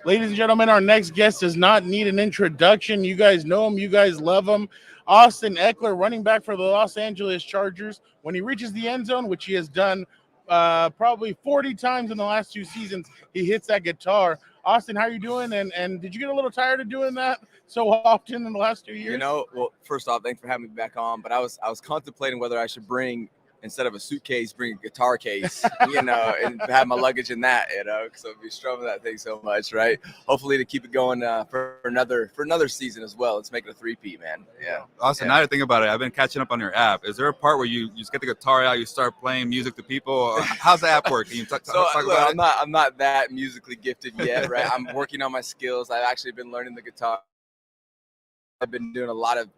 Ladies and gentlemen, our next guest does not need an introduction. You guys know him. You guys love him. Austin Ekeler, running back for the Los Angeles Chargers. When he reaches the end zone, which he has done probably 40 times in the last 2 seasons, he hits that guitar. Austin, how are you doing? And did you get a little tired of doing that so often in the last 2 years? Well, first off, thanks for having me back on. But I was contemplating whether I should instead of a suitcase, bring a guitar case, and have my luggage in that, because I'll be strumming that thing so much, right? Hopefully to keep it going for another season as well. Let's make it a three-peat, man. Yeah. Austin, now to think about it, I've been catching up on your app. Is there a part where you just get the guitar out, you start playing music to people? How's the app work? Can you talk about it? I'm not that musically gifted yet, right? I'm working on my skills. I've actually been learning the guitar. I've been doing a lot of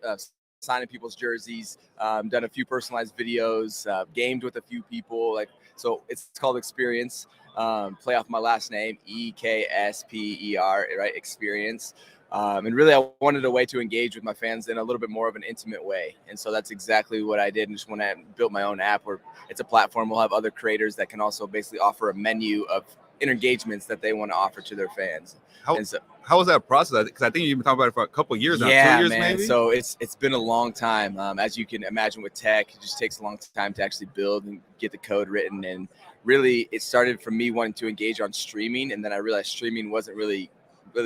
signing people's jerseys, done a few personalized videos, gamed with a few people. So it's called Experience. Play off my last name, Ekesper, right? Experience. And really, I wanted a way to engage with my fans in a little bit more of an intimate way. And so that's exactly what I did. And just when I built my own app, where it's a platform, we'll have other creators that can also basically offer a menu of engagements that they want to offer to their fans. How was that process? Because I think you've been talking about it for a couple of years now. Yeah, 2 years man. maybe? So it's been a long time. As you can imagine with tech, it just takes a long time to actually build and get the code written. And really, it started from me wanting to engage on streaming. And then I realized streaming wasn't really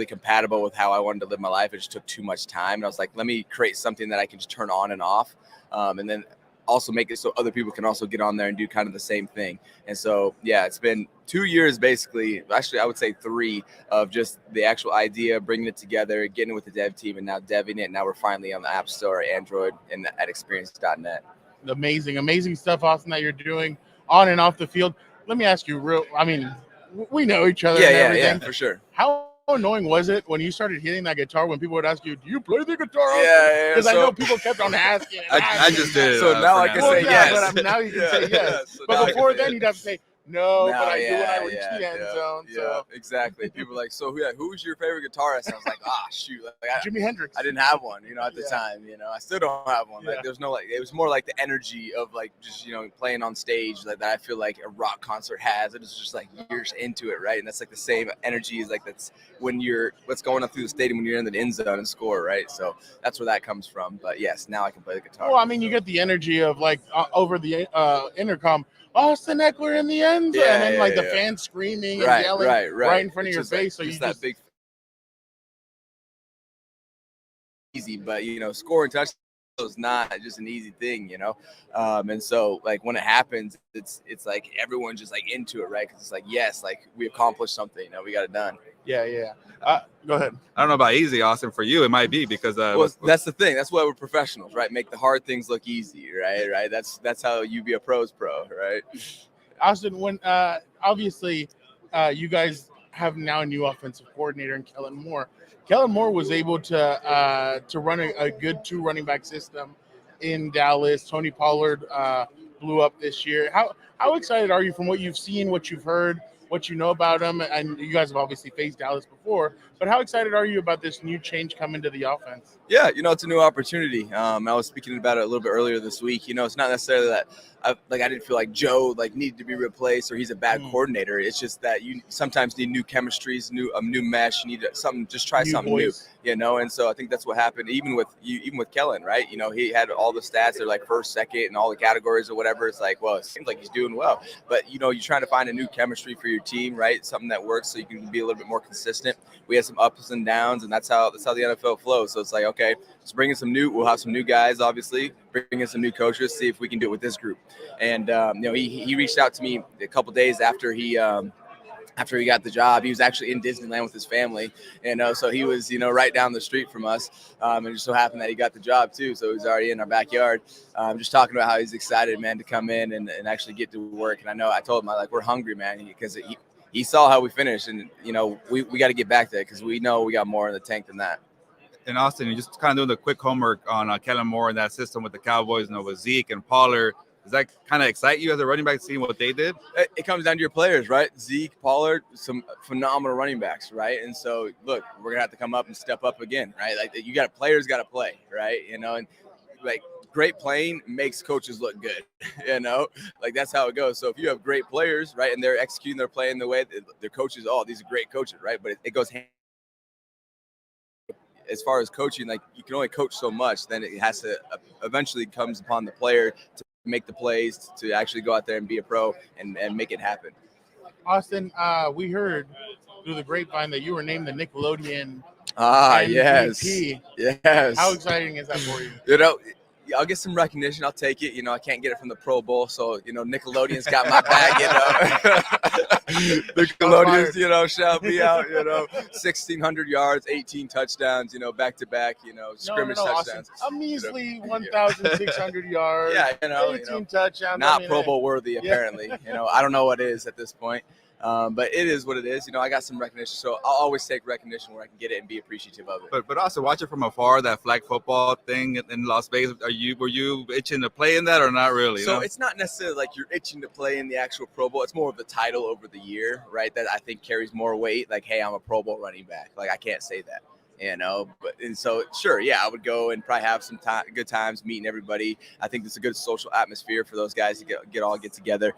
compatible with how I wanted to live my life. It just took too much time. And I was like, let me create something that I can just turn on and off. And then also make it so other people can also get on there and do kind of the same thing. And so, yeah, it's been 2 years basically, actually I would say 3, of just the actual idea, bringing it together, getting it with the dev team, and now deving it. Now we're finally on the App Store, Android, and at experience.net. Amazing stuff, Austin, that you're doing on and off the field. Let me ask you we know each other and everything. Yeah, for sure. How annoying was it when you started hitting that guitar when people would ask you, do you play the guitar? Yeah. Because I know people kept on asking. I just did it. So now I can say yes. But now you can say yes. So but before then, you'd have to say, no, but I do when I reach the end zone. Yeah, So. exactly. People are like, so who was your favorite guitarist? And I was like, shoot. Jimi Hendrix. I didn't have one, at the time, I still don't have one. Like, there's no, it was more like the energy of just, playing on stage that I feel like a rock concert has. It was just like you're just into it, right? And that's like the same energy as that's when what's going on through the stadium when you're in the end zone and score, right? So that's where that comes from. But yes, now I can play the guitar. Well, you get the energy of over the intercom, Austin Ekeler in the end zone, and then the fans screaming and yelling right in front of your face. So you that big easy, but scoring touchdowns is not just an easy thing, and so when it happens, it's like everyone's just into it, right? Because it's like, yes, we accomplished something, we got it done. Yeah. Go ahead. I don't know about easy, Austin. For you, it might be because that's the thing. That's why we're professionals, right? Make the hard things look easy, right? That's how you be a pro's pro, right? Austin, when obviously you guys have now a new offensive coordinator in Kellen Moore. Kellen Moore was able to run a good 2 running back system in Dallas. Tony Pollard blew up this year. How excited are you from what you've seen, what you've heard, what you know about him? And you guys have obviously faced Dallas before, but how excited are you about this new change coming to the offense? Yeah, it's a new opportunity. I was speaking about it a little bit earlier this week. It's not necessarily that I didn't feel like Joe needed to be replaced or he's a bad coordinator. It's just that you sometimes need new chemistries, new mesh. You need something, just try something voice. New, And so I think that's what happened. Even with Kellen, right? He had all the stats. They're first, second, and all the categories or whatever. It's well, it seems like he's doing well, but you're trying to find a new chemistry for your team, right? Something that works so you can be a little bit more consistent. We had some ups and downs, and that's how the NFL flows. So it's okay, let's bring in we'll have some new guys, obviously, bring in some new coaches, see if we can do it with this group. And he reached out to me a couple days after he got the job. He was actually in Disneyland with his family, and so he was right down the street from us, and it just so happened that he got the job too, so he was already in our backyard, just talking about how he's excited, man, to come in and actually get to work. And I told him we're hungry, man, because he saw how we finished, and we got to get back there because we know we got more in the tank than that. And Austin, you just kind of doing the quick homework on Kellen Moore and that system with the Cowboys, with Zeke and Pollard. Does that kind of excite you as a running back, seeing what they did? It comes down to your players, right? Zeke, Pollard, some phenomenal running backs, right? And so, look, we're gonna have to come up and step up again, right? Players got to play, right? And great playing makes coaches look good, like that's how it goes. So if you have great players, right, and they're executing their play in the way that their coaches, these are great coaches, right? But it goes hand. As far as coaching, like you can only coach so much, then it has to eventually comes upon the player to make the plays, to actually go out there and be a pro and make it happen. Austin, we heard through the grapevine that you were named the Nickelodeon MVP. Yes. How exciting is that for you? I'll get some recognition. I'll take it. I can't get it from the Pro Bowl, so Nickelodeon's got my back. Nickelodeon's, shout me out. 1,600 yards, 18 touchdowns. Back to back. Scrimmage touchdowns. Austin, a measly 1,600 yards. Yeah, 18 touchdowns. Not Pro Bowl worthy, apparently. I don't know what is at this point. But it is what it is. I got some recognition, so I'll always take recognition where I can get it and be appreciative of it. But also watch it from afar, that flag football thing in Las Vegas. Were you itching to play in that or not really? So it's not necessarily like you're itching to play in the actual Pro Bowl. It's more of the title over the year, right? That I think carries more weight. Like, hey, I'm a Pro Bowl running back. Like, I can't say that. And so sure, yeah, I would go and probably have some good times meeting everybody. I think it's a good social atmosphere for those guys to get together.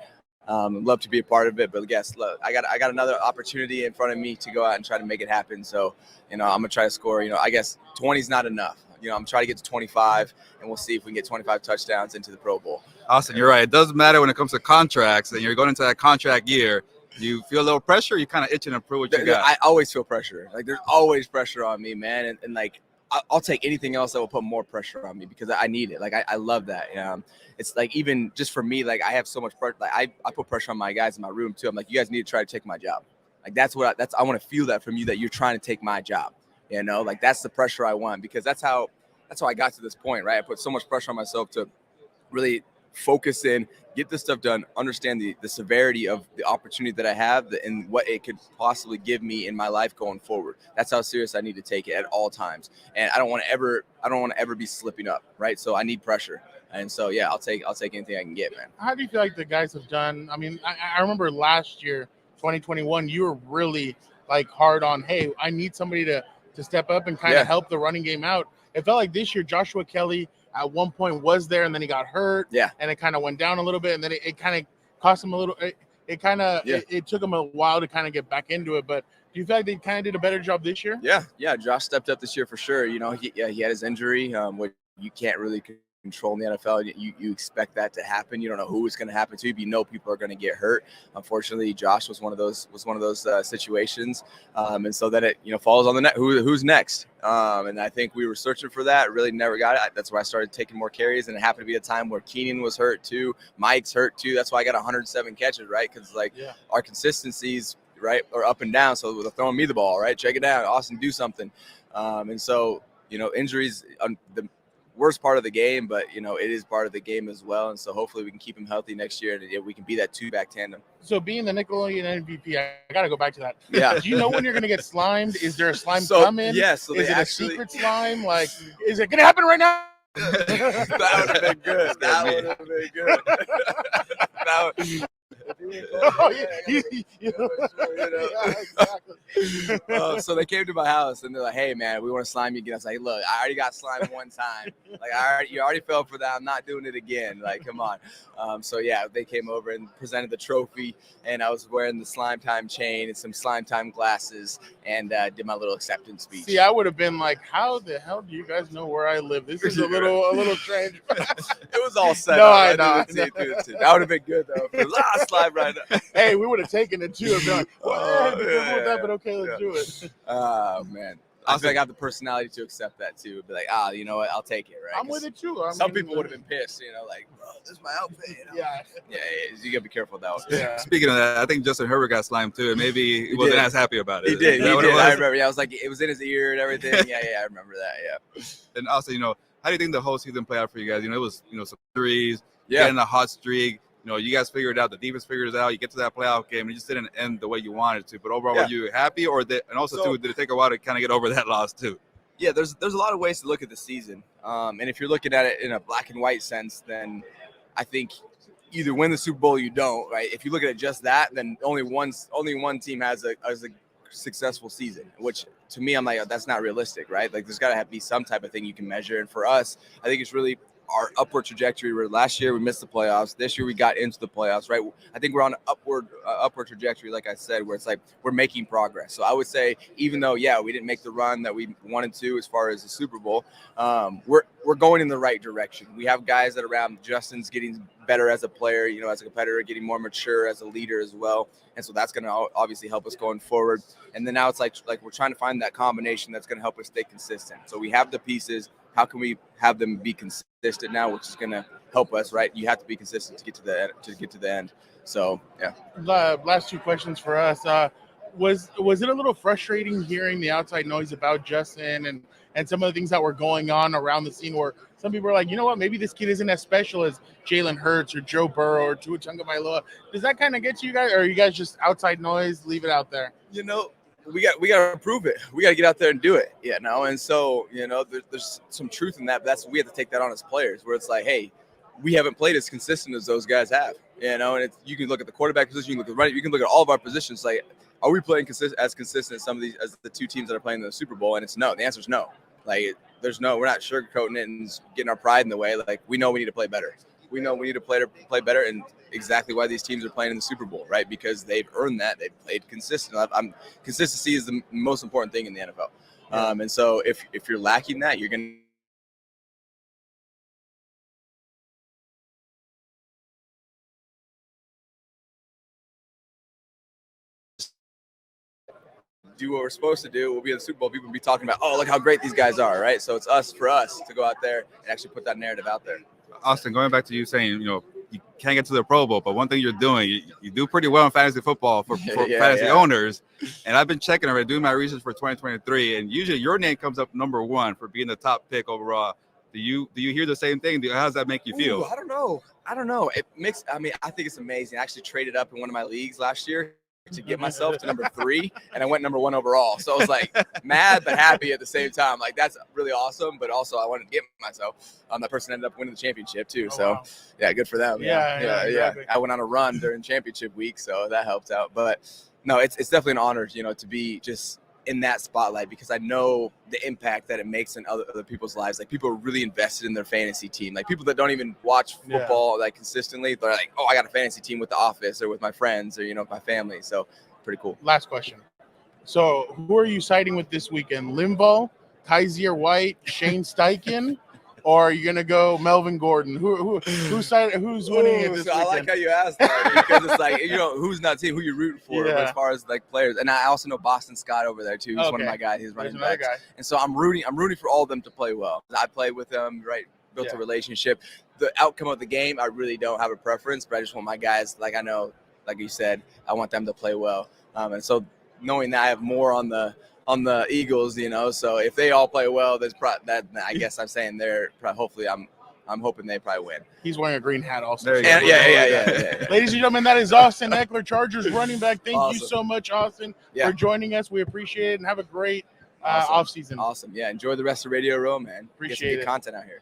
Love to be a part of it, but yes, look, I got another opportunity in front of me to go out and try to make it happen. So, I'm gonna try to score. I guess 20 is not enough. I'm trying to get to 25, and we'll see if we can get 25 touchdowns into the Pro Bowl. Austin, you're right. It doesn't matter when it comes to contracts, and you're going into that contract year. You feel a little pressure. You kind of itching to prove what you got. I always feel pressure. Like there's always pressure on me, man, and like I'll take anything else that will put more pressure on me because I need it. Like I love that. It's like even just for me, like I have so much pressure. Like I put pressure on my guys in my room too. I'm like, you guys need to try to take my job. Like that's I want to feel that from you, that you're trying to take my job. Like that's the pressure I want, because that's how I got to this point, right? I put so much pressure on myself to really focus in, get this stuff done, understand the severity of the opportunity that I have and what it could possibly give me in my life going forward. That's how serious I need to take it at all times. And I don't want to ever be slipping up, right? So I need pressure. And so, yeah, I'll take anything I can get, man. How do you feel like the guys have done? I mean, I remember last year, 2021, you were really like hard on, hey, I need somebody to step up and kind of help the running game out. It felt like this year, Joshua Kelly at one point was there, and then he got hurt. Yeah. And it kind of went down a little bit, and then it kind of cost him a little. It took him a while to kind of get back into it. But do you feel like they kind of did a better job this year? Yeah. Josh stepped up this year for sure. He had his injury, which you can't really control in the NFL. You expect that to happen. You don't know who it's going to happen to, but you know people are going to get hurt. Unfortunately, Josh was one of those situations, and so that it falls on the net. Who's next? And I think we were searching for that. Really never got it. That's why I started taking more carries, and it happened to be a time where Keenan was hurt too. Mike's hurt too. That's why I got 107 catches, right? Because our consistencies, right, are up and down. So they're throwing me the ball, right? Check it down, Austin, do something. And so injuries, the worst part of the game, but it is part of the game as well. And so hopefully we can keep him healthy next year, and we can be that two-back tandem. So being the Nickelodeon MVP, I got to go back to that. Yeah. Do you know when you're going to get slimed? Is there a slime coming? Yes. So is it a secret slime? Like, is it going to happen right now? That would have been good. That would have been good. So they came to my house and they're like, "Hey man, we want to slime you again." I was like, "Look, I already got slimed one time. Like you already fell for that. I'm not doing it again. Like, come on." So yeah, they came over and presented the trophy, and I was wearing the slime time chain and some slime time glasses, and did my little acceptance speech. See, I would have been like, "How the hell do you guys know where I live? This is a little strange." It was all set up. I know. That would have been good though. Slime right now. Hey, we would have taken it too. Like, but okay, let's do it. Oh man, I feel like I have the personality to accept that too. Be like, you know what? I'll take it. Right? I'm with it too. Some people would have been pissed. Like, bro, this is my outfit. Yeah. You gotta be careful with that one. Yeah. Speaking of that, I think Justin Herbert got slimed too, and maybe he wasn't as happy about it. He did. I remember. Yeah, I was like, it was in his ear and everything. Yeah, I remember that. Yeah. And also, how do you think the whole season played out for you guys? It was some threes, getting a hot streak. You guys figured it out. The defense figured it out. You get to that playoff game, and it just didn't end the way you wanted to. But overall, were you happy, and also did it take a while to kind of get over that loss too? Yeah, there's a lot of ways to look at the season, and if you're looking at it in a black and white sense, then I think either win the Super Bowl or you don't. Right? If you look at it just that, then only one team has a successful season, which to me, I'm like, that's not realistic, right? Like there's got to be some type of thing you can measure, and for us, I think it's really our upward trajectory. Where last year we missed the playoffs. This year we got into the playoffs, right? I think we're on an upward trajectory, like I said, where it's like we're making progress. So I would say, even though we didn't make the run that we wanted to as far as the Super Bowl, we're going in the right direction. We have guys that are around. Justin's getting better as a player, as a competitor, getting more mature as a leader as well. And so that's going to obviously help us going forward. And then now it's like we're trying to find that combination that's going to help us stay consistent. So we have the pieces. How can we have them be consistent now, which is going to help us, right? You have to be consistent to get to the end. So, yeah. Last two questions for us. Was it a little frustrating hearing the outside noise about Justin and some of the things that were going on around the scene where some people are like, you know what, maybe this kid isn't as special as Jalen Hurts or Joe Burrow or Tua Tagovailoa. Does that kind of get to you guys, or are you guys just outside noise, leave it out there? We got to prove it. We got to get out there and do it, And so, there's some truth in that. But we have to take that on as players, where it's like, hey, we haven't played as consistent as those guys have, And you can look at the quarterback position, you can look at running, you can look at all of our positions. Like, are we playing as consistent as the two teams that are playing in the Super Bowl? And it's no. The answer is no. Like, there's no. We're not sugarcoating it and getting our pride in the way. Like, we know we need to play better. We know we need to play better, and exactly why these teams are playing in the Super Bowl, right? Because they've earned that. They've played consistent. Consistency is the most important thing in the NFL. And so if you're lacking that, you're going to do what we're supposed to do. We'll be in the Super Bowl. People will be talking about, oh, look how great these guys are, right? So it's for us to go out there and actually put that narrative out there. Austin, going back to you saying, you can't get to the Pro Bowl, but one thing you're doing, you do pretty well in fantasy football for fantasy owners. And I've been checking already, doing my research for 2023, and usually your name comes up number one for being the top pick overall. Do you hear the same thing? How does that make you feel? I don't know. It makes. I think it's amazing. I actually traded up in one of my leagues last year to get myself to number 3, and I went number 1 overall. So I was like mad but happy at the same time. Like, that's really awesome, but also I wanted to get myself. That person ended up winning the championship too. So yeah, good for them. Yeah. Exactly. I went on a run during championship week, so that helped out. But no, it's definitely an honor, to be just in that spotlight, because I know the impact that it makes in other people's lives. Like, people are really invested in their fantasy team. Like, people that don't even watch football like consistently, they're like, oh, I got a fantasy team with the office or with my friends or with my family. So pretty cool. Last question. So who are you siding with this weekend? Limbaugh, Kaiser White, Shane Steichen, or are you gonna go Melvin Gordon? Who's winning it this weekend? I like how you asked that, because it's like, who's not team, who you rooting for, as far as like players. And I also know Boston Scott over there too. He's one of my guys. He's running back. And so I'm rooting for all of them to play well. I played with them, right? Built a relationship. The outcome of the game, I really don't have a preference, but I just want my guys, like, I know, like you said, I want them to play well. And so knowing that I have more on the Eagles, so if they all play well, there's I guess I'm saying hopefully I'm hoping they probably win. He's wearing a green hat also. Yeah. Ladies and gentlemen, that is Austin Ekeler, Chargers running back. Thank you so much, Austin, for joining us. We appreciate it, and have a great offseason. Awesome. Yeah, enjoy the rest of Radio Row, man. Appreciate Get some good content out here.